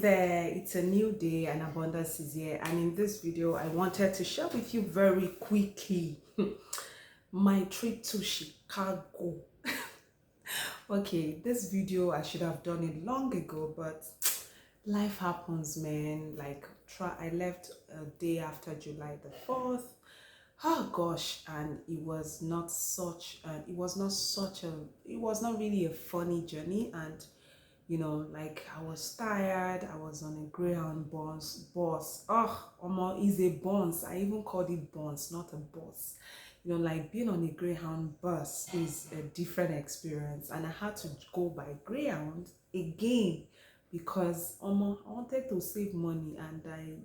there, it's a new day and abundance is here, and in this video I wanted to share with you very quickly my trip to Chicago. Okay, this video I should have done it long ago, but life happens, man. Like I left a day after July the 4th. Oh gosh, and it was not really a funny journey. And like I was tired. I was on a Greyhound bus. Oh, is a bus. I even called it bus, not a bus. Like being on a Greyhound bus is a different experience, and I had to go by Greyhound again because I wanted to save money, and I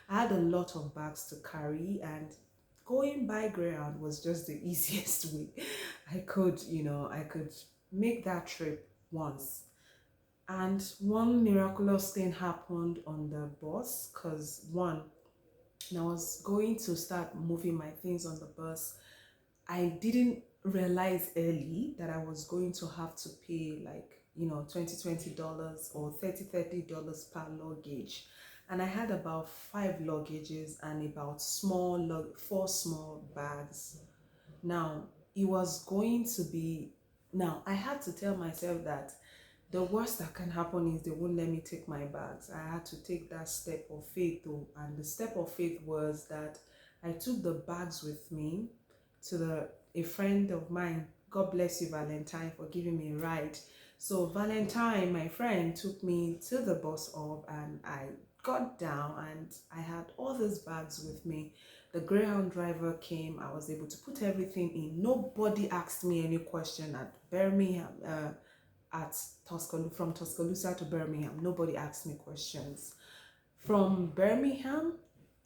had a lot of bags to carry, and going by Greyhound was just the easiest way. I could make that trip once. And one miraculous thing happened on the bus because when I was going to start moving my things on the bus, I didn't realize early that I was going to have to pay like, $20 or $30 per luggage. And I had about 5 luggages and about four small bags. Now, it was going to be, now I had to tell myself that the worst that can happen is they won't let me take my bags. I had to take that step of faith though. And the step of faith was that I took the bags with me to a friend of mine. God bless you, Valentine, for giving me a ride. So Valentine, my friend, took me to the bus stop, and I got down and I had all these bags with me. The Greyhound driver came. I was able to put everything in. Nobody asked me any question at Birmingham. From Tuscaloosa to Birmingham, nobody asked me questions. From Birmingham,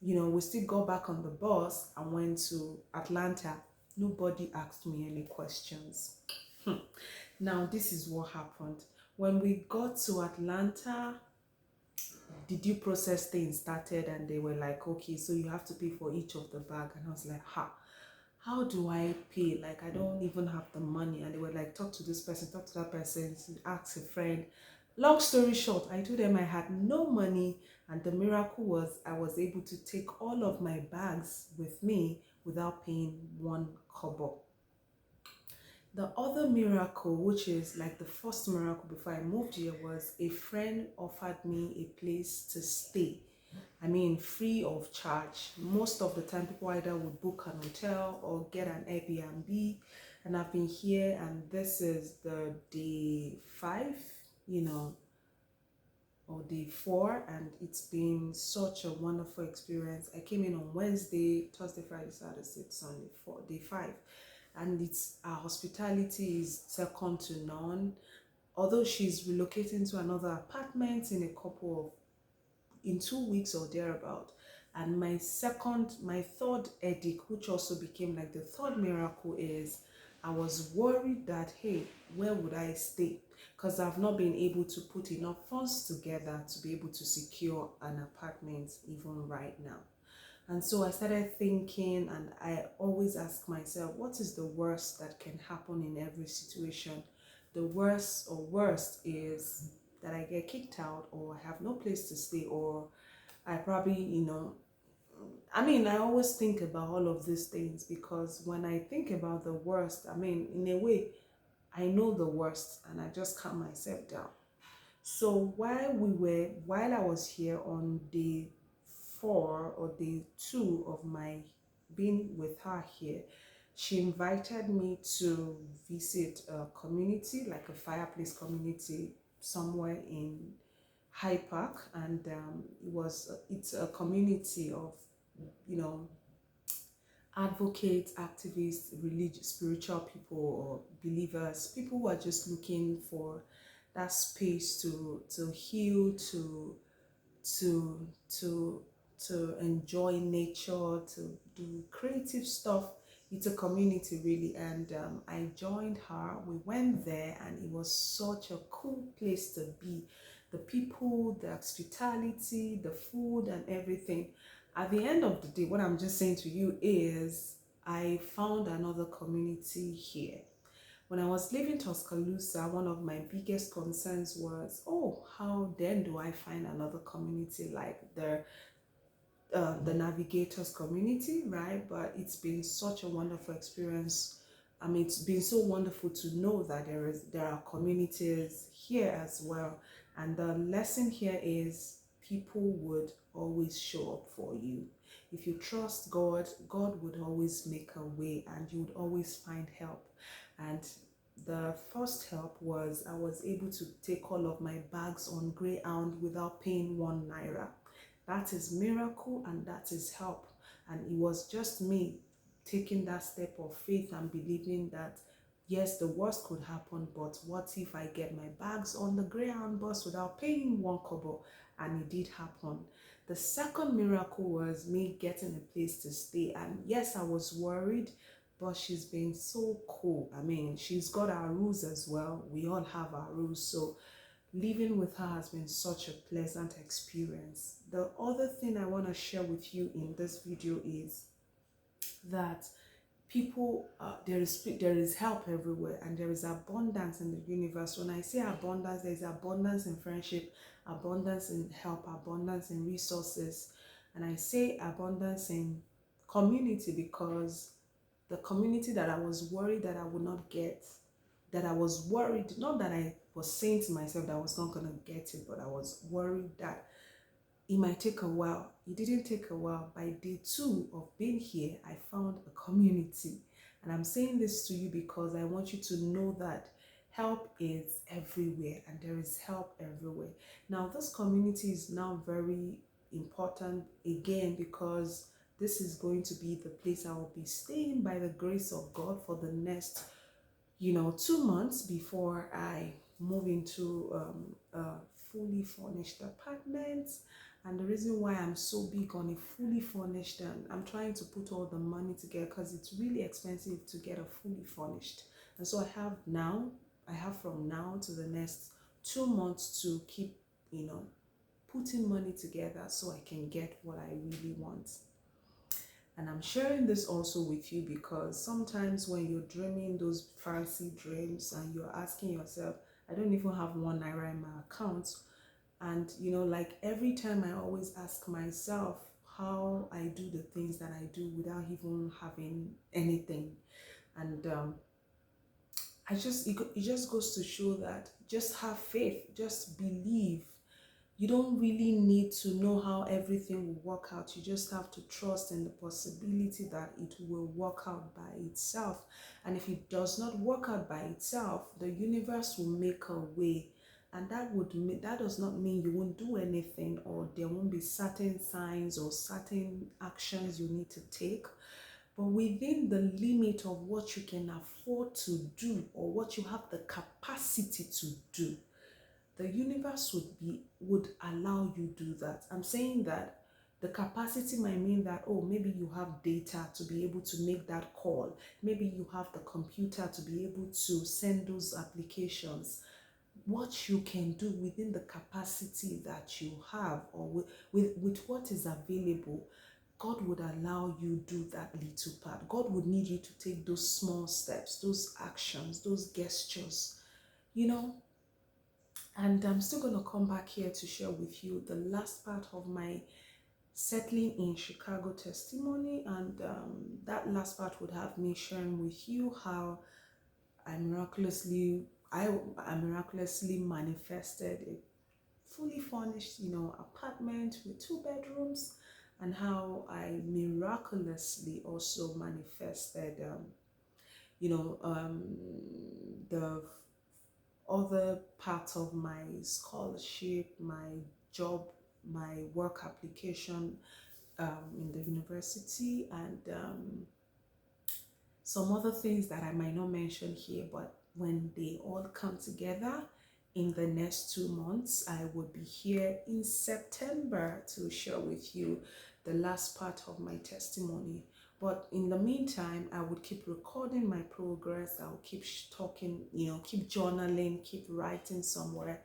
we still got back on the bus and went to Atlanta. Nobody asked me any questions. Now, this is what happened. When we got to Atlanta, the due process thing started, and they were like, okay, so you have to pay for each of the bag. And I was like, how do I pay? Like, I don't even have the money. And they were like, talk to this person, talk to that person, ask a friend. Long story short, I told them I had no money, and the miracle was I was able to take all of my bags with me without paying one kobo. The other miracle, which is like the first miracle before I moved here, was a friend offered me a place to stay. I mean, free of charge. Most of the time, people either would book an hotel or get an Airbnb. And I've been here, and this is the day 5, or day 4, and it's been such a wonderful experience. I came in on Wednesday, Thursday, Friday, Saturday, Sunday, day 5, and our hospitality is second to none. Although she's relocating to another apartment in 2 weeks or thereabout. And my third edict, which also became like the third miracle, is I was worried that, hey, where would I stay? Because I've not been able to put enough funds together to be able to secure an apartment even right now. And so I started thinking, and I always ask myself, what is the worst that can happen in every situation? The worst is that I get kicked out, or I have no place to stay, or I probably, I always think about all of these things, because when I think about the worst, in a way, I know the worst and I just calm myself down. So while I was here on day 4 or day 2 of my being with her here, she invited me to visit a community, like a fireplace community somewhere in High Park. And it's a community of, advocates, activists, religious, spiritual people, or believers, people who are just looking for that space to heal, to to to enjoy nature, to do creative stuff. It's a community really, and I joined her. We went there, and it was such a cool place to be. The people, the hospitality, the food, and everything. At the end of the day, what I'm just saying to you is I found another community here. When I was leaving Tuscaloosa, one of my biggest concerns was, oh, how then do I find another community like the Navigators community, right? But it's been such a wonderful experience. I mean, it's been so wonderful to know that there are communities here as well. And the lesson here is people would always show up for you. If you trust God, God would always make a way and you would always find help. And the first help was I was able to take all of my bags on Greyhound without paying 1 naira. That is miracle and that is help. And it was just me taking that step of faith and believing that yes, the worst could happen, but what if I get my bags on the Greyhound bus without paying 1 kobo? And it did happen. The second miracle was me getting a place to stay. And yes, I was worried, but she's been so cool. I mean, she's got our rules as well. We all have our rules. So living with her has been such a pleasant experience. The other thing I want to share with you in this video is that people there is help everywhere and there is abundance in the universe. When I say abundance, there is abundance in friendship, abundance in help, abundance in resources, and I say abundance in community because the community that I was worried that I would not get, that I was worried, not that I was saying to myself that I was not going to get it, but I was worried that it might take a while. It didn't take a while. By day 2 of being here, I found a community. And I'm saying this to you because I want you to know that help is everywhere and there is help everywhere. Now, this community is now very important again because this is going to be the place I will be staying by the grace of God for the next 2 months before I move into a fully furnished apartment. And the reason why I'm so big on a fully furnished, and I'm trying to put all the money together because it's really expensive to get a fully furnished. And so I have from now to the next 2 months to keep, putting money together so I can get what I really want. And I'm sharing this also with you because sometimes when you're dreaming those fancy dreams and you're asking yourself, I don't even have 1 naira in my account. And, like every time I always ask myself how I do the things that I do without even having anything. And it just goes to show that just have faith, just believe. You don't really need to know how everything will work out. You just have to trust in the possibility that it will work out by itself. And if it does not work out by itself, the universe will make a way. And that does not mean you won't do anything or there won't be certain signs or certain actions you need to take. But within the limit of what you can afford to do or what you have the capacity to do, the universe would allow you do that. I'm saying that the capacity might mean that, oh, maybe you have data to be able to make that call. Maybe you have the computer to be able to send those applications. What you can do within the capacity that you have or with what is available, God would allow you do that little part. God would need you to take those small steps, those actions, those gestures, and I'm still going to come back here to share with you the last part of my settling in Chicago testimony. And that last part would have me sharing with you how I miraculously manifested a fully furnished, apartment with 2 bedrooms, and how I miraculously also manifested, the other parts of my scholarship, my job, my work application in the university, and some other things that I might not mention here, but when they all come together in the next 2 months, I will be here in September to share with you the last part of my testimony. But in the meantime, I would keep recording my progress. I'll keep talking, keep journaling, keep writing somewhere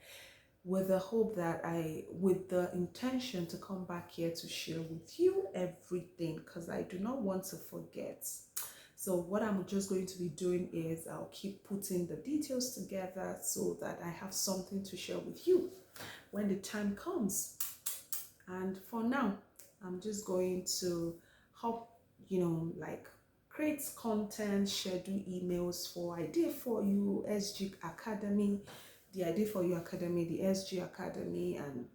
with the hope that with the intention to come back here to share with you everything because I do not want to forget. So what I'm just going to be doing is I'll keep putting the details together so that I have something to share with you when the time comes. And for now, I'm just going to help, like create content, schedule emails for Idea for You, SG Academy, the Idea for You Academy, the SG Academy, and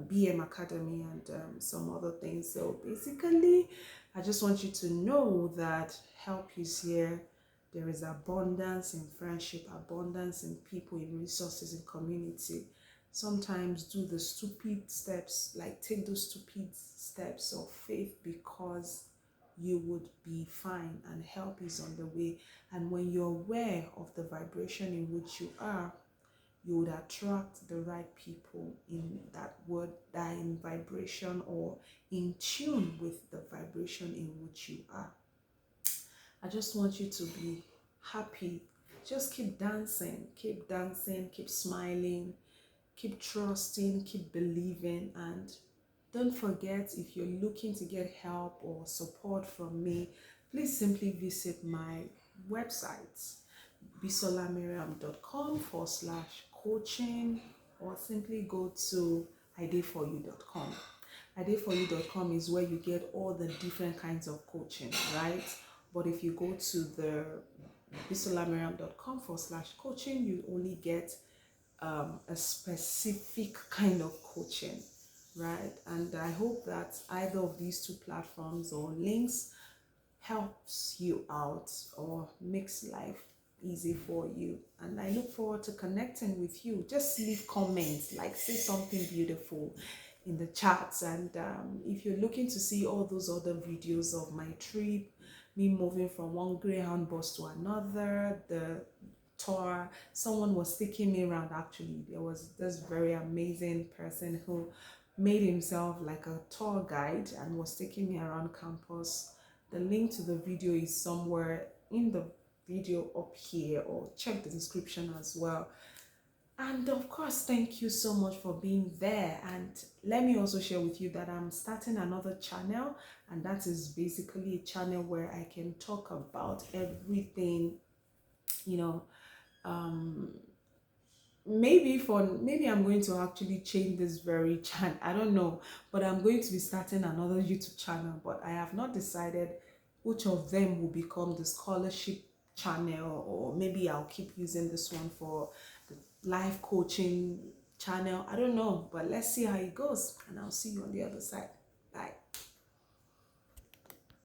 BM Academy, and some other things. So basically, I just want you to know that help is here. There is abundance in friendship, abundance in people, in resources, in community. Sometimes do the stupid steps, like take those stupid steps of faith, because you would be fine and help is on the way. And when you're aware of the vibration in which you are, you would attract the right people in that word, that in vibration or in tune with the vibration in which you are. I just want you to be happy. Just keep dancing, keep smiling, keep trusting, keep believing, and don't forget, if you're looking to get help or support from me, please simply visit my website, bisolamiriam.com/coaching, or simply go to ideaforyou.com. Ideaforyou.com is where you get all the different kinds of coaching, right? But if you go to the bisolamiriam.com/coaching, you only get a specific kind of coaching, right? And I hope that either of these two platforms or links helps you out or makes life easy for you. And I look forward to connecting with you. Just leave comments, like say something beautiful in the chats. And if you're looking to see all those other videos of my trip, me moving from one Greyhound bus to another, the tour, someone was taking me around. Actually, there was this very amazing person who made himself like a tour guide and was taking me around campus. The link to the video is somewhere in the video up here, or check the description as well. And of course, thank you so much for being there. And let me also share with you that I'm starting another channel, and that is basically a channel where I can talk about everything, you know, maybe I'm going to actually change this very channel. I don't know, but I'm going to be starting another YouTube channel, but I have not decided which of them will become the scholarship channel, or maybe I'll keep using this one for the life coaching channel. I don't know, but let's see how it goes, and I'll see you on the other side.